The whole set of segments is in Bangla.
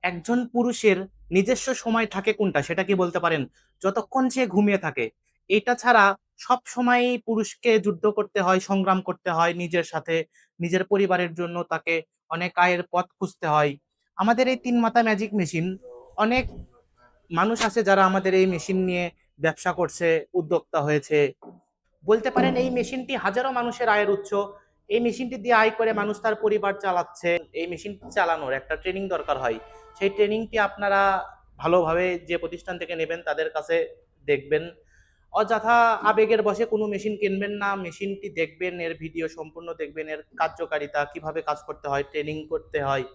একজন পুরুষের নিজস্ব সময় থাকে কোনটা সেটা কি বলতে পারেন? যতক্ষণ সে ঘুমিয়ে থাকে। এটা ছাড়া সব সময়ই পুরুষকে যুদ্ধ করতে হয়, সংগ্রাম করতে হয় নিজের সাথে, নিজের পরিবারের জন্য তাকে অনেক আয়ের পথ খুঁজতে হয়। আমাদের এই ৩ মাথা ম্যাজিক মেশিন, অনেক মানুষ আছে যারা আমাদের এই মেশিন নিয়ে ব্যবসা করছে, উদ্যোক্তা হয়েছে। বলতে পারেন এই মেশিনটি হাজারো মানুষের আয়ের উৎস। এই মেশিনটি দিয়ে আয় করে মানুষ তার পরিবার চালাচ্ছে। এই মেশিনটি চালানোর একটা ট্রেনিং দরকার হয়। সেই ট্রেনিংটি আপনারা ভালোভাবে যে প্রতিষ্ঠান থেকে নেবেন তাদের কাছে দেখবেন। অযথা আবেগের বশে কোনো মেশিন কিনবেন না। মেশিনটি দেখবেন, এর ভিডিও সম্পূর্ণ দেখবেন, এর কার্যকারিতা কিভাবে কাজ করতে হয়, ট্রেনিং করতে হয়,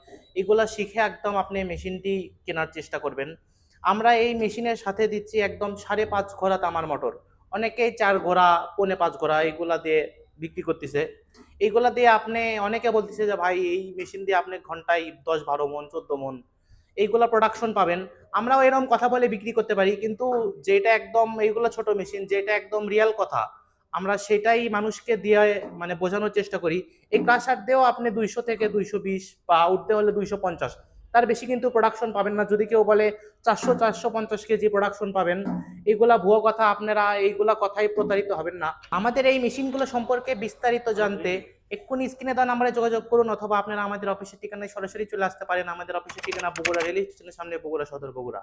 এগুলা শিখে একদম আপনি মেশিনটি কেনার চেষ্টা করবেন। আমরা এই মেশিনের সাথে দিচ্ছি একদম ৫.৫ ঘোড়া তামার মোটর। অনেকেই ৪ ঘোড়া, পৌনে ৫ ঘোড়া এইগুলা দিয়ে বিক্রি করতেছে। এইগুলা দিয়ে আপনি, অনেকে বলতেছে যে ভাই এই মেশিন দিয়ে আপনি ঘন্টায় ১০-১২ মণ, ১৪ মণ এইগুলা প্রোডাকশন পাবেন। আমরাও এরকম কথা বলে বিক্রি করতে পারি, কিন্তু যেটা একদম এইগুলো ছোট মেশিন, যেটা একদম রিয়েল কথা আমরা সেটাই মানুষকে দিয়ে মানে বোঝানোর চেষ্টা করি। এই ক্রাশার দিয়েও আপনি ২০০ থেকে ২২০ বা উঠতে হলে ২৫০, তার বেশি কিন্তু প্রোডাকশন পাবেন না। যদি কেউ বলে ৪০০-৪৫০ কেজি প্রোডাকশন পাবেন, এগুলা ভুয়ো কথা। আপনারা এইগুলা কথাই প্রতারিত হবেন না। আমাদের এই মেশিনগুলো সম্পর্কে বিস্তারিত জানতে এক্ষুনি স্ক্রিনে দেওয়া নাম্বারে যোগাযোগ করুন, অথবা আপনারা আমাদের অফিসের ঠিকানায় সরাসরি চলে আসতে পারেন। আমাদের অফিসের ঠিকানা বগুড়া রেল স্টেশনের সামনে, বগুড়া সদর, বগুড়া।